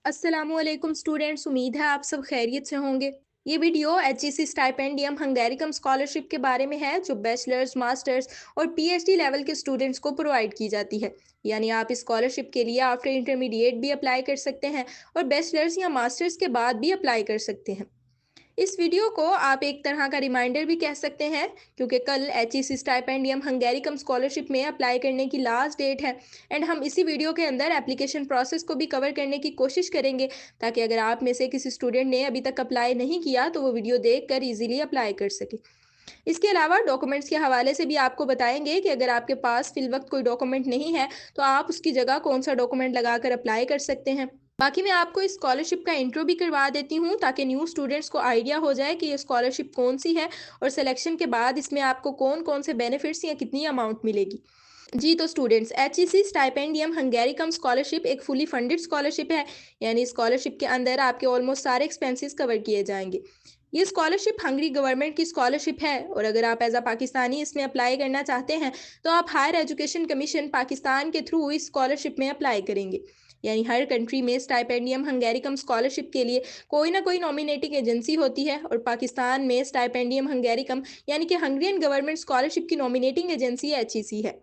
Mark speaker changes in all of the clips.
Speaker 1: अस्सलामुअलैकुम स्टूडेंट्स, उम्मीद है आप सब खैरियत से होंगे। ये video HEC Stipendium Hungaricum scholarship के बारे में है जो बैचलर्स, मास्टर्स और पीएचडी लेवल के स्टूडेंट्स को प्रोवाइड की जाती है। यानी आप इस स्कॉलरशिप के लिए आफ्टर इंटरमीडिएट भी अप्लाई कर सकते हैं और बैचलर्स या मास्टर्स के बाद भी अप्लाई कर सकते हैं। इस वीडियो को आप एक तरह का रिमाइंडर भी कह सकते हैं, क्योंकि कल एचईसी स्टाइपेंडियम हंगेरिकम स्कॉलरशिप में अप्लाई करने की लास्ट डेट है। एंड हम इसी वीडियो के अंदर एप्लीकेशन प्रोसेस को भी कवर करने की कोशिश करेंगे, ताकि अगर आप में से किसी स्टूडेंट ने अभी तक अप्लाई नहीं किया तो वो वीडियो देखकर इजीली अप्लाई कर सके। इसके अलावा डॉक्यूमेंट्स के हवाले से भी आपको बताएंगे कि अगर आपके पास फिल वक्त कोई डॉक्यूमेंट नहीं है तो आप उसकी जगह कौन सा डॉक्यूमेंट लगाकर अप्लाई कर सकते हैं। बाकी मैं आपको इस स्कॉलरशिप का इंट्रो भी करवा देती हूँ, ताकि न्यू स्टूडेंट्स को आइडिया हो जाए कि ये स्कॉलरशिप कौन सी है और सिलेक्शन के बाद इसमें आपको कौन कौन से बेनिफिट्स या कितनी अमाउंट मिलेगी। जी तो students, HEC Stipendium Hungaricum scholarship एक फुली फंडेड स्कॉलरशिप है। यानी स्कॉलरशिप के अंदर आपके ऑलमोस्ट सारे एक्सपेंसेस कवर किए जाएंगे। ये स्कॉलरशिप हंगरी गवर्नमेंट की स्कॉलरशिप है और अगर आप एज अ पाकिस्तानी इसमें अप्लाई करना चाहते हैं तो आप हायर एजुकेशन कमीशन पाकिस्तान के थ्रू इस स्कॉलरशिप में अप्लाई करेंगे। यानी हर कंट्री में स्टाइपेंडियम हंगेरिकम स्कॉलरशिप के लिए कोई ना कोई नॉमिनेटिंग एजेंसी होती है और पाकिस्तान में स्टाइपेंडियम हंगेरिकम यानी कि हंगरियन गवर्नमेंट स्कॉलरशिप की नॉमिनेटिंग एजेंसी एचईसी है।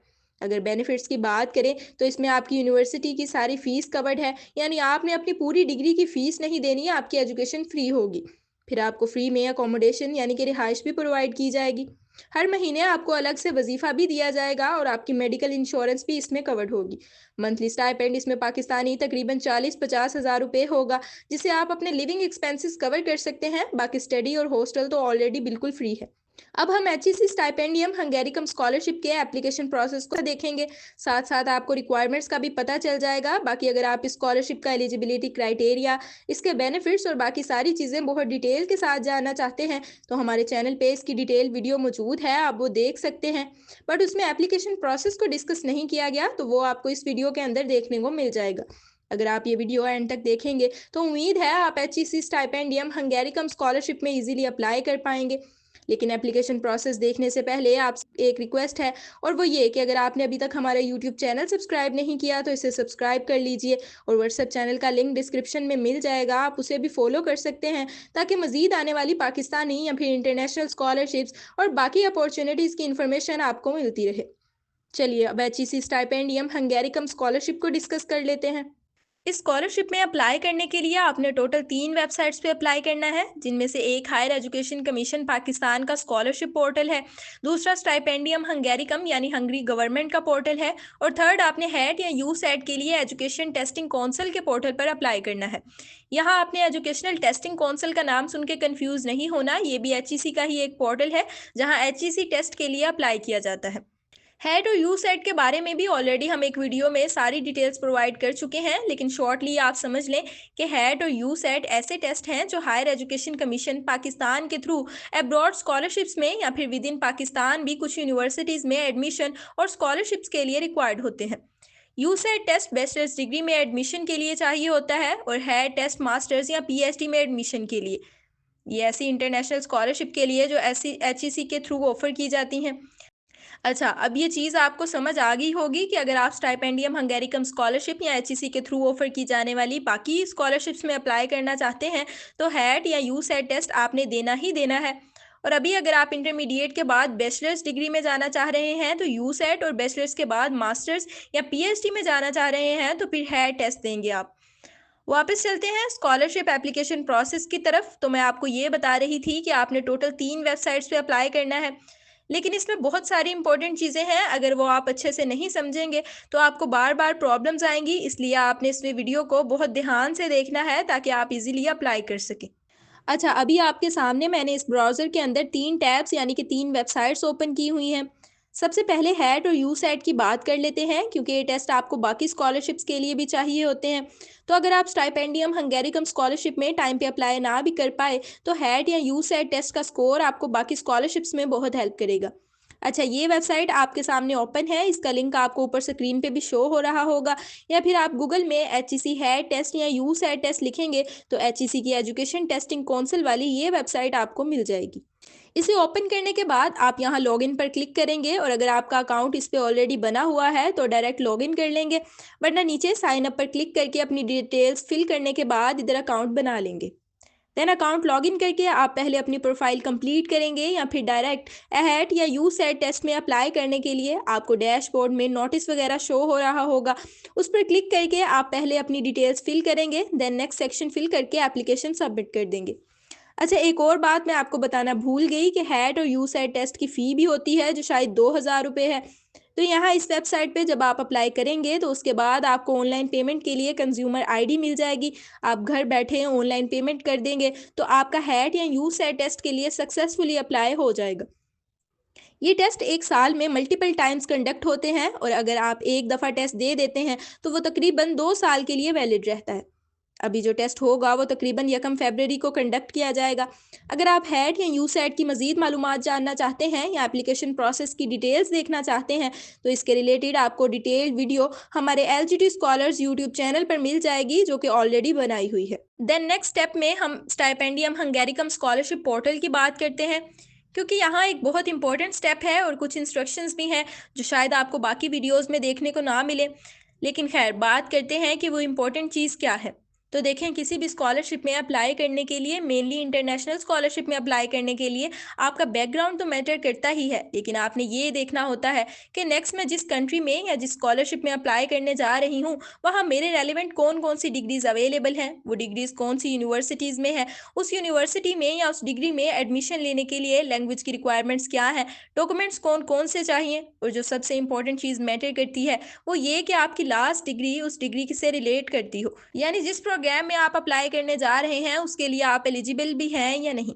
Speaker 1: अगर बेनिफिट्स की बात करें तो इसमें आपकी यूनिवर्सिटी की सारी फीस कवर्ड है। यानी आपने अपनी पूरी डिग्री की फीस नहीं देनी है, आपकी एजुकेशन फ्री होगी। फिर आपको फ्री में अकोमोडेशन यानी कि रिहाइश भी प्रोवाइड की जाएगी। हर महीने आपको अलग से वजीफा भी दिया जाएगा और आपकी मेडिकल इंश्योरेंस भी इसमें कवर्ड होगी। मंथली स्टाइपेंड इसमें पाकिस्तानी तकरीबन 40-50 हज़ार रुपये होगा, जिसे आप अपने लिविंग एक्सपेंसेस कवर कर सकते हैं। बाकी स्टडी और हॉस्टल तो ऑलरेडी बिल्कुल फ्री है। अब हम एचईसी स्टाइपेंडियम हंगेरिकम स्कॉलरशिप के एप्लीकेशन प्रोसेस को देखेंगे। साथ साथ आपको रिक्वायरमेंट्स का भी पता चल जाएगा। बाकी अगर आप इस स्कॉलरशिप का एलिजिबिलिटी क्राइटेरिया, इसके बेनिफिट्स और बाकी सारी चीज़ें बहुत डिटेल के साथ जानना चाहते हैं तो हमारे चैनल पे इसकी डिटेल वीडियो मौजूद है, आप वो देख सकते हैं। बट उसमें एप्लीकेशन प्रोसेस को डिस्कस नहीं किया गया, तो वो आपको इस वीडियो के अंदर देखने को मिल जाएगा। अगर आप ये वीडियो एंड तक देखेंगे तो उम्मीद है आप एचईसी स्टाइपेंडियम हंगेरिकम स्कॉलरशिप में इजीली अप्लाई कर पाएंगे। लेकिन एप्लीकेशन प्रोसेस देखने से पहले आप एक रिक्वेस्ट है, और वो ये कि अगर आपने अभी तक हमारा यूट्यूब चैनल सब्सक्राइब नहीं किया तो इसे सब्सक्राइब कर लीजिए और व्हाट्सएप चैनल का लिंक डिस्क्रिप्शन में मिल जाएगा, आप उसे भी फॉलो कर सकते हैं, ताकि मजीद आने वाली पाकिस्तानी या फिर इंटरनेशनल स्कॉलरशिप्स और बाकी अपॉर्चुनिटीज़ की इन्फॉर्मेशन आपको मिलती रहे। चलिए अब एचईसी स्टाइपेंडियम हंगेरिकम स्कॉलरशिप को डिस्कस कर लेते हैं। इस स्कॉलरशिप में अप्लाई करने के लिए आपने टोटल 3 वेबसाइट्स पे अप्लाई करना है, जिनमें से एक हायर एजुकेशन कमीशन पाकिस्तान का स्कॉलरशिप पोर्टल है, दूसरा स्टाइपेंडियम हंगेरिकम यानी हंगरी गवर्नमेंट का पोर्टल है और थर्ड आपने हैट या यू सेट के लिए एजुकेशन टेस्टिंग काउंसिल के पोर्टल पर अप्लाई करना है। यहाँ आपने एजुकेशनल टेस्टिंग काउंसिल का नाम सुन के कन्फ्यूज नहीं होना, ये भी एचईसी का ही एक पोर्टल है जहाँ एचईसी टेस्ट के लिए अप्लाई किया जाता है। हैट और यू सेट के बारे में भी ऑलरेडी हम एक वीडियो में सारी डिटेल्स प्रोवाइड कर चुके हैं, लेकिन शॉर्टली आप समझ लें कि हैट और यू सेट ऐसे टेस्ट हैं जो हायर एजुकेशन कमीशन पाकिस्तान के थ्रू अब्रॉड स्कॉलरशिप्स में या फिर विद इन पाकिस्तान भी कुछ यूनिवर्सिटीज़ में एडमिशन और स्कॉलरशिप्स के लिए रिक्वायर्ड होते हैं। U SAT test bachelor's degree में एडमिशन के लिए चाहिए होता है और हैट टेस्ट मास्टर्स या पीएचडी में एडमिशन के लिए। ये ऐसी इंटरनेशनल स्कॉलरशिप के लिए जो ऐसी एचईसी के थ्रू ऑफर की जाती हैं। अच्छा, अब ये चीज़ आपको समझ आ गई होगी कि अगर आप स्टाइपेंडियम हंगेरिकम स्कॉलरशिप या एचईसी के थ्रू ऑफर की जाने वाली बाकी स्कॉलरशिप्स में अप्लाई करना चाहते हैं तो हैट या यू सेट टेस्ट आपने देना ही देना है। और अभी अगर आप इंटरमीडिएट के बाद बैचलर्स डिग्री में जाना चाह रहे हैं तो यू सेट और बैचलर्स के बाद मास्टर्स या पीएचडी में जाना चाह रहे हैं तो फिर हैट टेस्ट देंगे आप। वापस चलते हैं स्कॉलरशिप एप्लीकेशन प्रोसेस की तरफ। तो मैं आपको ये बता रही थी कि आपने टोटल 3 वेबसाइट्स पे अप्लाई करना है, लेकिन इसमें बहुत सारी इंपॉर्टेंट चीज़ें हैं। अगर वो आप अच्छे से नहीं समझेंगे तो आपको बार बार प्रॉब्लम्स आएंगी, इसलिए आपने इस वीडियो को बहुत ध्यान से देखना है ताकि आप इजीली अप्लाई कर सकें। अच्छा, अभी आपके सामने मैंने इस ब्राउज़र के अंदर 3 टैब्स यानी कि 3 वेबसाइट्स ओपन की हुई हैं। सबसे पहले हैट और यू सेट की बात कर लेते हैं, क्योंकि ये टेस्ट आपको बाकी स्कॉलरशिप्स के लिए भी चाहिए होते हैं। तो अगर आप स्टाइपेंडियम हंगेरिकम स्कॉलरशिप में टाइम पे अप्लाई ना भी कर पाए तो हैट या यू सेट टेस्ट का स्कोर आपको बाकी स्कॉलरशिप्स में बहुत हेल्प करेगा। अच्छा, ये वेबसाइट आपके सामने ओपन है, इसका लिंक आपको ऊपर स्क्रीन पे भी शो हो रहा होगा, या फिर आप गूगल में एचईसी हैट टेस्ट या यूसैट टेस्ट लिखेंगे तो एचईसी की एजुकेशन टेस्टिंग काउंसिल वाली ये वेबसाइट आपको मिल जाएगी। इसे ओपन करने के बाद आप यहाँ लॉगिन पर क्लिक करेंगे और अगर आपका अकाउंट इस पे ऑलरेडी बना हुआ है तो डायरेक्ट लॉगिन कर लेंगे, वरना नीचे साइन अप पर क्लिक करके अपनी डिटेल्स फिल करने के बाद इधर अकाउंट बना लेंगे। देन अकाउंट लॉगिन करके आप पहले अपनी प्रोफाइल कंप्लीट करेंगे या फिर डायरेक्ट एहैट या यूसैट टेस्ट में अप्लाई करने के लिए आपको डैशबोर्ड में नोटिस वगैरह शो हो रहा होगा, उस पर क्लिक करके आप पहले अपनी डिटेल्स फिल करेंगे, देन नेक्स्ट सेक्शन फिल करके एप्लीकेशन सबमिट कर देंगे। अच्छा, एक और बात मैं आपको बताना भूल गई कि हैट और यूसैट टेस्ट की फ़ी भी होती है जो शायद 2000 रुपये है। तो यहाँ इस वेबसाइट पे जब आप अप्लाई करेंगे तो उसके बाद आपको ऑनलाइन पेमेंट के लिए कंज्यूमर आईडी मिल जाएगी। आप घर बैठे ऑनलाइन पेमेंट कर देंगे तो आपका हैट या यूसैट टेस्ट के लिए सक्सेसफुली अप्लाई हो जाएगा। ये टेस्ट एक साल में मल्टीपल टाइम्स कंडक्ट होते हैं और अगर आप एक दफ़ा टेस्ट दे देते हैं तो वो तकरीबन 2 साल के लिए वैलिड रहता है। अभी जो टेस्ट होगा वो तकरीबन 1 फरवरी को कंडक्ट किया जाएगा। अगर आप हैट या यूसैट की मज़ीद मालूमात जानना चाहते हैं या एप्लीकेशन प्रोसेस की डिटेल्स देखना चाहते हैं तो इसके रिलेटेड आपको डिटेल्ड वीडियो हमारे एलजीटी स्कॉलर्स यूट्यूब चैनल पर मिल जाएगी जो कि ऑलरेडी बनाई हुई है। देन नेक्स्ट स्टेप में हम स्टाइपेंडियम हंगेरिकम स्कॉलरशिप पोर्टल की बात करते हैं, क्योंकि यहाँ एक बहुत इंपॉर्टेंट स्टेप है और कुछ इंस्ट्रक्शंस भी हैं जो शायद आपको बाकी वीडियोस में देखने को ना मिले। लेकिन खैर, बात करते हैं कि वो इम्पोर्टेंट चीज़ क्या है। तो देखें, किसी भी स्कॉलरशिप में अप्लाई करने के लिए, मेनली इंटरनेशनल स्कॉलरशिप में अप्लाई करने के लिए आपका बैकग्राउंड तो मैटर करता ही है, लेकिन आपने ये देखना होता है कि नेक्स्ट मैं जिस कंट्री में या जिस स्कॉलरशिप में अप्लाई करने जा रही हूँ वहाँ मेरे रेलिवेंट कौन कौन सी डिग्रीज अवेलेबल हैं, वो डिग्रीज कौन सी यूनिवर्सिटीज़ में है, उस यूनिवर्सिटी में या उस डिग्री में एडमिशन लेने के लिए लैंग्वेज की रिक्वायरमेंट्स क्या है, डॉक्यूमेंट्स कौन कौन से चाहिए, और जो सबसे इंपॉर्टेंट चीज़ मैटर करती है वो ये कि आपकी लास्ट डिग्री उस डिग्री से रिलेट करती हो, यानी जिस प्रोग्राम में आप अप्लाई करने जा रहे हैं उसके लिए आप एलिजिबल भी हैं या नहीं।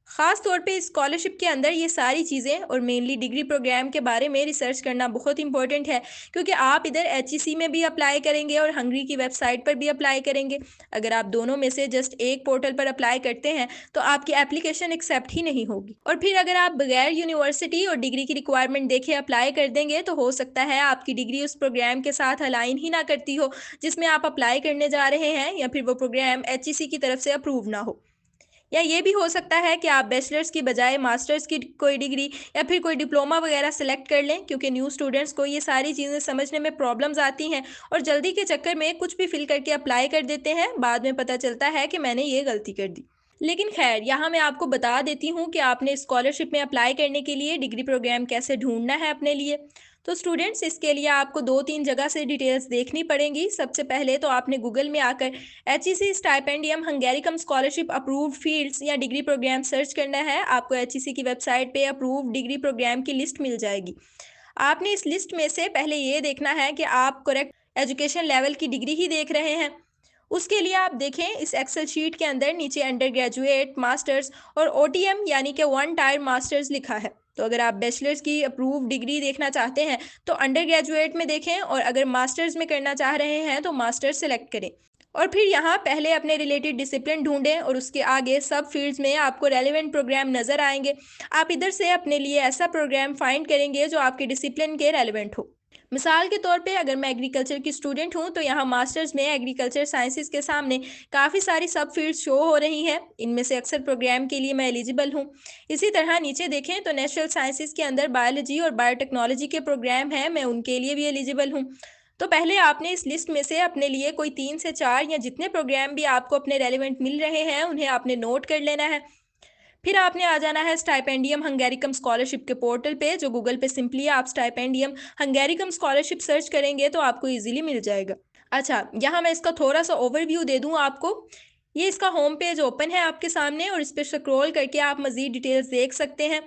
Speaker 1: ख़ास तौर पे स्कॉलरशिप के अंदर ये सारी चीज़ें और मेनली डिग्री प्रोग्राम के बारे में रिसर्च करना बहुत इंपॉर्टेंट है, क्योंकि आप इधर एचईसी में भी अप्लाई करेंगे और हंगरी की वेबसाइट पर भी अप्लाई करेंगे। अगर आप दोनों में से जस्ट एक पोर्टल पर अप्लाई करते हैं तो आपकी एप्लीकेशन एक्सेप्ट ही नहीं होगी, और फिर अगर आप बगैर यूनिवर्सिटी और डिग्री की रिक्वायरमेंट देखे अप्लाई कर देंगे तो हो सकता है आपकी डिग्री उस प्रोग्राम के साथ अलाइन ही ना करती हो जिसमें आप अप्लाई करने जा रहे हैं, या फिर वो प्रोग्राम एचईसी की तरफ से अप्रूव ना हो। या ये भी हो सकता है कि आप बैचलर्स की बजाय मास्टर्स की कोई डिग्री या फिर कोई डिप्लोमा वगैरह सेलेक्ट कर लें, क्योंकि न्यू स्टूडेंट्स को ये सारी चीज़ें समझने में प्रॉब्लम्स आती हैं और जल्दी के चक्कर में कुछ भी फिल करके अप्लाई कर देते हैं, बाद में पता चलता है कि मैंने ये गलती कर दी। लेकिन खैर, यहाँ मैं आपको बता देती हूँ कि आपने स्कॉलरशिप में अप्लाई करने के लिए डिग्री प्रोग्राम कैसे ढूंढना है अपने लिए। तो स्टूडेंट्स, इसके लिए आपको 2-3 जगह से डिटेल्स देखनी पड़ेंगी। सबसे पहले तो आपने गूगल में आकर HEC Stipendium Hungaricum scholarship approved fields या डिग्री प्रोग्राम सर्च करना है। आपको एचईसी की वेबसाइट पे अप्रूव्ड डिग्री प्रोग्राम की लिस्ट मिल जाएगी। आपने इस लिस्ट में से पहले ये देखना है कि आप करेक्ट एजुकेशन लेवल की डिग्री ही देख रहे हैं। उसके लिए आप देखें, इस एक्सेल शीट के अंदर नीचे अंडर ग्रेजुएट, मास्टर्स और ओटीएम यानी कि वन टायर मास्टर्स लिखा है। तो अगर आप बैचलर्स की अप्रूव डिग्री देखना चाहते हैं तो अंडर ग्रेजुएट में देखें, और अगर मास्टर्स में करना चाह रहे हैं तो मास्टर्स सेलेक्ट करें। और फिर यहाँ पहले अपने रिलेटेड डिसिप्लिन ढूंढें और उसके आगे सब फील्ड्स में आपको रेलिवेंट प्रोग्राम नज़र आएंगे। आप इधर से अपने लिए ऐसा प्रोग्राम फाइंड करेंगे जो आपके डिसिप्लिन के रेलिवेंट हो। मिसाल के तौर पे अगर मैं एग्रीकल्चर की स्टूडेंट हूँ तो यहाँ मास्टर्स में एग्रीकल्चर साइंसेज के सामने काफ़ी सारी सब फील्ड्स शो हो रही हैं, इनमें से अक्सर प्रोग्राम के लिए मैं एलिजिबल हूँ। इसी तरह नीचे देखें तो नेचुरल साइंसेज के अंदर बायोलॉजी और बायोटेक्नोलॉजी के प्रोग्राम हैं, मैं उनके लिए भी एलिजिबल हूँ। तो पहले आपने इस लिस्ट में से अपने लिए कोई 3 से 4 या जितने प्रोग्राम भी आपको अपने रेलिवेंट मिल रहे हैं उन्हें आपने नोट कर लेना है। फिर आपने आ जाना है स्टाइपेंडियम हंगेरिकम स्कॉलरशिप के पोर्टल पे, जो गूगल पे सिंपली आप स्टाइपेंडियम हंगेरिकम स्कॉलरशिप सर्च करेंगे तो आपको इजीली मिल जाएगा। अच्छा, यहाँ मैं इसका थोड़ा सा ओवरव्यू दे दूँ आपको। ये इसका होम पेज ओपन है आपके सामने और इस पर स्क्रॉल करके आप मज़ीद डिटेल्स देख सकते हैं।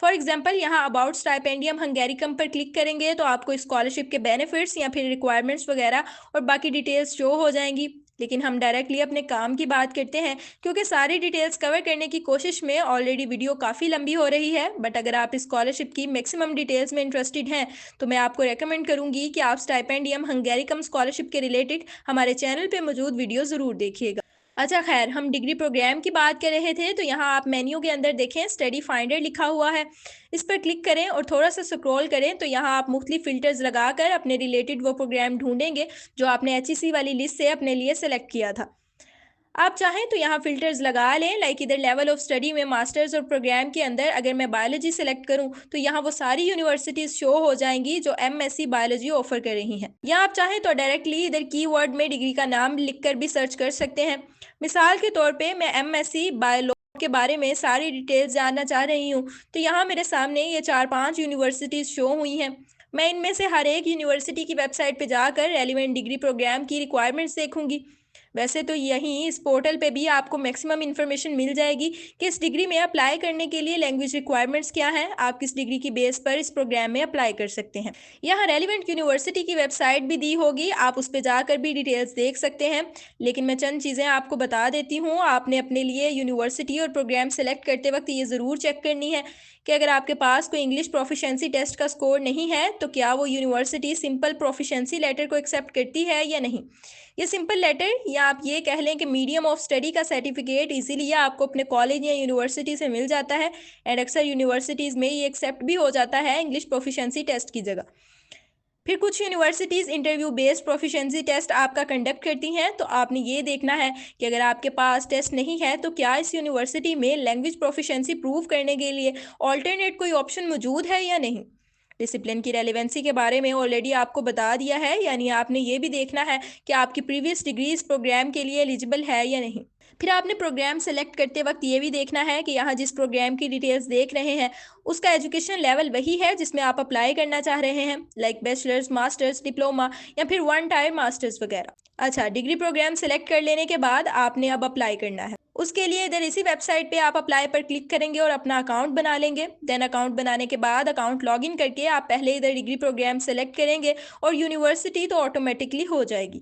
Speaker 1: फॉर एग्जांपल, यहाँ अबाउट स्टाइपेंडियम हंगेरिकम पर क्लिक करेंगे तो आपको स्कॉलरशिप के बेनिफिट्स या फिर रिक्वायरमेंट्स वगैरह और बाकी डिटेल्स शो हो जाएंगी। लेकिन हम डायरेक्टली अपने काम की बात करते हैं, क्योंकि सारी डिटेल्स कवर करने की कोशिश में ऑलरेडी वीडियो काफ़ी लंबी हो रही है। बट अगर आप स्कॉलरशिप की मैक्सिमम डिटेल्स में इंटरेस्टेड हैं तो मैं आपको रेकमेंड करूंगी कि आप स्टाइपेंडियम हंगेरिकम स्कॉलरशिप के रिलेटेड हमारे चैनल पे मौजूद वीडियो ज़रूर देखिएगा। अच्छा खैर, हम डिग्री प्रोग्राम की बात कर रहे थे, तो यहाँ आप मेन्यू के अंदर देखें स्टडी फाइंडर लिखा हुआ है। इस पर क्लिक करें और थोड़ा सा स्क्रॉल करें तो यहाँ आप मुख्तलिफ फ़िल्टर्स लगाकर अपने रिलेटेड वो प्रोग्राम ढूंढेंगे जो आपने एचईसी वाली लिस्ट से अपने लिए सेलेक्ट किया था। आप चाहें तो यहाँ फ़िल्टर्स लगा लें, लाइक इधर लेवल ऑफ स्टडी में मास्टर्स और प्रोग्राम के अंदर अगर मैं बायोलॉजी सेलेक्ट करूँ तो यहाँ वो सारी यूनिवर्सिटीज़ शो हो जाएंगी जो एमएससी बायोलॉजी ऑफर कर रही हैं। या आप चाहें तो डायरेक्टली इधर कीवर्ड में डिग्री का नाम लिखकर भी सर्च कर सकते हैं। मिसाल के तौर पे मैं एमएससी बायोलॉजी के बारे में सारी डिटेल्स जानना चाह रही हूँ, तो यहाँ मेरे सामने ये 4-5 यूनिवर्सिटीज़ शो हुई हैं। मैं इनमें से हर एक यूनिवर्सिटी की वेबसाइट पे जाकर रेलिवेंट डिग्री प्रोग्राम की रिक्वायरमेंट्स देखूंगी। वैसे तो यहीं इस पोर्टल पे भी आपको मैक्सिमम इन्फॉर्मेशन मिल जाएगी कि इस डिग्री में अप्लाई करने के लिए लैंग्वेज रिक्वायरमेंट्स क्या हैं, आप किस डिग्री की बेस पर इस प्रोग्राम में अप्लाई कर सकते हैं। यहाँ रेलिवेंट यूनिवर्सिटी की वेबसाइट भी दी होगी, आप उस पर जाकर भी डिटेल्स देख सकते हैं। लेकिन मैं चंद चीज़ें आपको बता देती हूँ, आपने अपने लिए यूनिवर्सिटी और प्रोग्राम सेलेक्ट करते वक्त ये ज़रूर चेक करनी है कि अगर आपके पास कोई इंग्लिश प्रोफिशेंसी टेस्ट का स्कोर नहीं है तो क्या वो यूनिवर्सिटी सिंपल प्रोफिशेंसी लेटर को एक्सेप्ट करती है या नहीं। ये सिंपल लेटर या आप ये कह लें कि मीडियम ऑफ स्टडी का सर्टिफिकेट इजीली आपको अपने कॉलेज या यूनिवर्सिटी से मिल जाता है। एंड अक्सर यूनिवर्सिटीज़ में ये एक्सेप्ट भी हो जाता है इंग्लिश प्रोफिशेंसी टेस्ट की जगह। फिर कुछ universities interview based proficiency test आपका कंडक्ट करती हैं, तो आपने ये देखना है कि अगर आपके पास टेस्ट नहीं है तो क्या इस यूनिवर्सिटी में लैंग्वेज प्रोफिशेंसी प्रूव करने के लिए ऑल्टरनेट कोई ऑप्शन मौजूद है या नहीं। डिसिप्लिन की रेलेवेंसी के बारे में ऑलरेडी आपको बता दिया है, यानी आपने ये भी देखना है कि आपकी प्रीवियस डिग्री इस प्रोग्राम के लिए एलिजिबल है या नहीं। फिर आपने प्रोग्राम सेलेक्ट करते वक्त ये भी देखना है कि यहाँ जिस प्रोग्राम की डिटेल्स देख रहे हैं उसका एजुकेशन लेवल वही है जिसमें आप अप्लाई करना चाह रहे हैं, लाइक बैचलर्स, मास्टर्स, डिप्लोमा या फिर वन टायर मास्टर्स वगैरह। अच्छा, डिग्री प्रोग्राम सेलेक्ट कर लेने के बाद आपने अब अप्लाई करना है। उसके लिए इधर इसी वेबसाइट पे आप अप्लाई पर क्लिक करेंगे और अपना अकाउंट बना लेंगे। देन अकाउंट बनाने के बाद अकाउंट लॉगिन करके आप पहले इधर डिग्री प्रोग्राम सेलेक्ट करेंगे और यूनिवर्सिटी तो ऑटोमेटिकली हो जाएगी।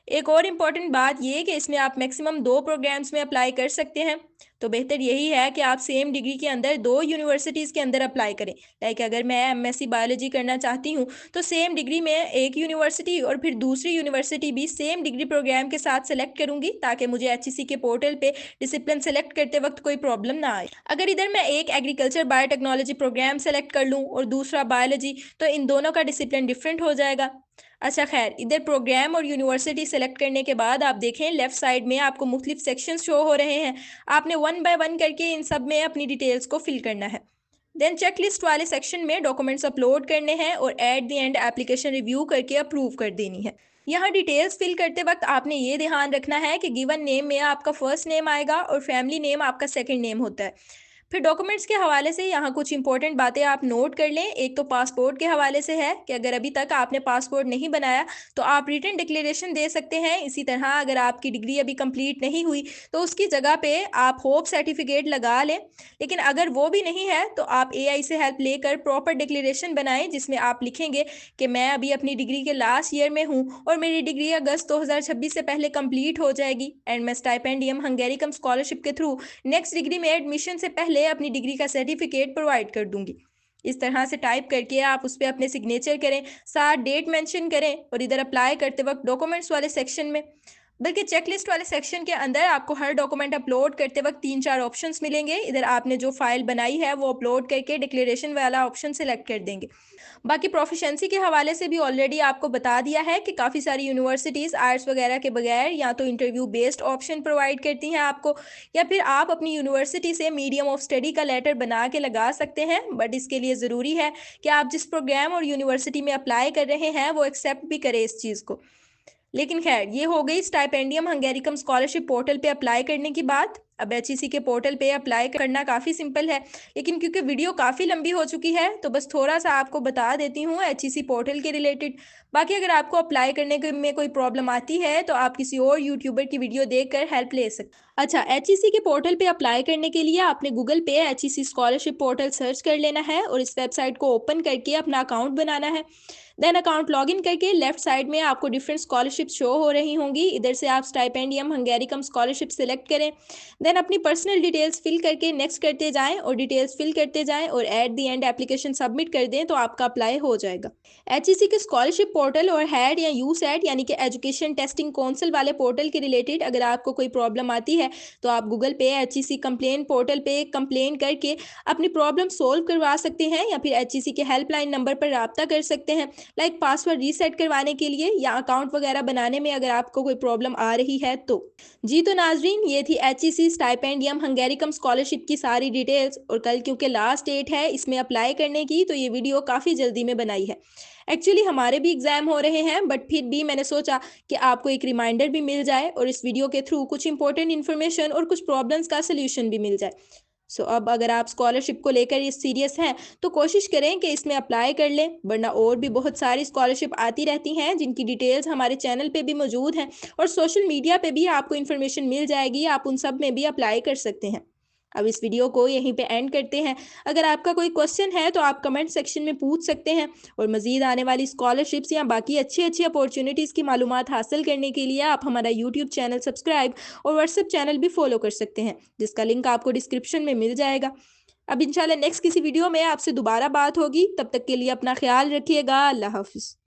Speaker 1: एक और इम्पॉर्टेंट बात ये कि इसमें आप मैक्सिमम 2 प्रोग्राम्स में अप्लाई कर सकते हैं, तो बेहतर यही है कि आप सेम डिग्री के अंदर 2 यूनिवर्सिटीज़ के अंदर अप्लाई करें। लाइक अगर मैं एमएससी बायोलॉजी करना चाहती हूँ तो सेम डिग्री में एक यूनिवर्सिटी और फिर दूसरी यूनिवर्सिटी भी सेम डिग्री प्रोग्राम के साथ सेलेक्ट करूँगी ताकि मुझे एचईसी के पोर्टल पे डिसिप्लिन सेलेक्ट करते वक्त कोई प्रॉब्लम ना आए। अगर इधर मैं एक एग्रीकल्चर बायोटेक्नोलॉजी प्रोग्राम सेलेक्ट कर लूँ और दूसरा बायोलॉजी, तो इन दोनों का डिसिप्लिन डिफरेंट हो जाएगा। अच्छा खैर, इधर प्रोग्राम और यूनिवर्सिटी सेलेक्ट करने के बाद आप देखें लेफ्ट साइड में आपको मुख्तलिफ सेक्शंस शो हो रहे हैं। आपने वन बाय वन करके इन सब में अपनी डिटेल्स को फिल करना है। देन चेकलिस्ट वाले सेक्शन में डॉक्यूमेंट्स अपलोड करने हैं और at the end application review करके अप्रूव कर देनी है। यहाँ डिटेल्स फिल करते वक्त आपने ये ध्यान रखना है कि गिवन नेम में आपका फर्स्ट नेम आएगा और फैमिली नेम आपका सेकंड नेम होता है। फिर डॉक्यूमेंट्स के हवाले से यहाँ कुछ इंपॉर्टेंट बातें आप नोट कर लें। एक तो पासपोर्ट के हवाले से है कि अगर अभी तक आपने पासपोर्ट नहीं बनाया तो आप रिटन डिक्लेरेशन दे सकते हैं। इसी तरह अगर आपकी डिग्री अभी कंप्लीट नहीं हुई तो उसकी जगह पे आप होप सर्टिफिकेट लगा लें। लेकिन अगर वो भी नहीं है तो आप एआई से हेल्प लेकर प्रॉपर डिक्लेरेशन बनाएं जिसमें आप लिखेंगे कि मैं अभी अपनी डिग्री के लास्ट ईयर में हूँ और मेरी डिग्री अगस्त 2026 से पहले कंप्लीट हो जाएगी एंड मैं स्टाइपेंडियम हंगेरिकम स्कॉलरशिप के थ्रू नेक्स्ट डिग्री में एडमिशन से पहले अपनी डिग्री का सर्टिफिकेट प्रोवाइड कर दूंगी। इस तरह से टाइप करके आप उस पर अपने सिग्नेचर करें, साथ डेट मेंशन करें और इधर अप्लाई करते वक्त डॉक्यूमेंट्स वाले सेक्शन में, बल्कि चेकलिस्ट वाले सेक्शन के अंदर आपको हर डॉक्यूमेंट अपलोड करते वक्त 3-4 ऑप्शंस मिलेंगे। इधर आपने जो फाइल बनाई है वो अपलोड करके डिक्लेरेशन वाला ऑप्शन सेलेक्ट कर देंगे। बाकी प्रोफिशेंसी के हवाले से भी ऑलरेडी आपको बता दिया है कि काफ़ी सारी यूनिवर्सिटीज़ आर्ट्स वगैरह के बगैर या तो इंटरव्यू बेस्ड ऑप्शन प्रोवाइड करती हैं आपको, या फिर आप अपनी यूनिवर्सिटी से मीडियम ऑफ स्टडी का लेटर बना के लगा सकते हैं। बट इसके लिए ज़रूरी है कि आप जिस प्रोग्राम और यूनिवर्सिटी में अप्लाई कर रहे हैं वो एक्सेप्ट भी करें इस चीज़ को। लेकिन खैर, ये हो गई स्टाइपेंडियम हंगेरिकम स्कॉलरशिप पोर्टल पे अप्लाई करने की बात। अब एचईसी के पोर्टल पे अप्लाई करना काफ़ी सिंपल है, लेकिन क्योंकि वीडियो काफ़ी लंबी हो चुकी है तो बस थोड़ा सा आपको बता देती हूँ एचईसी पोर्टल के रिलेटेड। बाकी अगर आपको अप्लाई करने में कोई प्रॉब्लम आती है तो आप किसी और यूट्यूबर की वीडियो देखकर हेल्प ले सकते। अच्छा, एचईसी के पोर्टल पे अप्लाई करने के लिए आपने गूगल पे एचईसी स्कॉलरशिप पोर्टल सर्च कर लेना है और इस वेबसाइट को ओपन करके अपना अकाउंट बनाना है। देन अकाउंट लॉगिन करके लेफ्ट साइड में आपको डिफरेंट स्कॉलरशिप शो हो रही होंगी। इधर से आप स्टाइपेंडियम हंगेरिकम स्कॉलरशिप सेलेक्ट करें। देन अपनी पर्सनल डिटेल्स फिल करके नेक्स्ट करते जाएं और डिटेल्स फिल करते जाएं और at the end application submit कर दें तो आपका अप्लाई हो जाएगा। एचईसी के स्कॉलरशिप पोर्टल और हैड या यू सेट यानी कि एजुकेशन टेस्टिंग काउंसिल वाले पोर्टल के रिलेटेड अगर आपको कोई प्रॉब्लम आती है तो आप गूगल पे एचईसी कंप्लेन पोर्टल पे कंप्लेन करके अपनी प्रॉब्लम सोल्व करवा सकते हैं या फिर एचईसी के हेल्पलाइन नंबर पर राब्ता कर सकते हैं, लाइक पासवर्ड रीसेट करवाने के लिए या अकाउंट वगैरह बनाने में अगर आपको कोई प्रॉब्लम आ रही है तो। जी तो नाजरीन, ये थी एचईसी स्टाइपेंडियम हंगेरिकम स्कॉलरशिप की सारी डिटेल्स, और कल क्योंकि लास्ट डेट है इसमें अप्लाई करने की तो ये वीडियो काफ़ी जल्दी में बनाई है। एक्चुअली हमारे भी एग्जाम हो रहे हैं, बट फिर भी मैंने सोचा कि आपको एक रिमाइंडर भी मिल जाए और इस वीडियो के थ्रू कुछ इंपॉर्टेंट इन्फॉर्मेशन और कुछ प्रॉब्लम्स का सोल्यूशन भी मिल जाए। सो अब अगर आप स्कॉलरशिप को लेकर ये सीरियस हैं तो कोशिश करें कि इसमें अप्लाई कर लें, वरना और भी बहुत सारी स्कॉलरशिप आती रहती हैं जिनकी डिटेल्स हमारे चैनल पे भी मौजूद हैं और सोशल मीडिया पे भी आपको इन्फॉर्मेशन मिल जाएगी, आप उन सब में भी अप्लाई कर सकते हैं। अब इस वीडियो को यहीं पे एंड करते हैं। अगर आपका कोई क्वेश्चन है तो आप कमेंट सेक्शन में पूछ सकते हैं, और मज़ीद आने वाली स्कॉलरशिप्स या बाकी अच्छी अच्छी अपॉर्चुनिटीज़ की मालूमात हासिल करने के लिए आप हमारा यूट्यूब चैनल सब्सक्राइब और व्हाट्सएप चैनल भी फॉलो कर सकते हैं, जिसका लिंक आपको डिस्क्रिप्शन में मिल जाएगा। अब इंशाल्लाह नेक्स्ट किसी वीडियो में आपसे दोबारा बात होगी, तब तक के लिए अपना ख्याल रखिएगा। अल्लाह हाफिज़।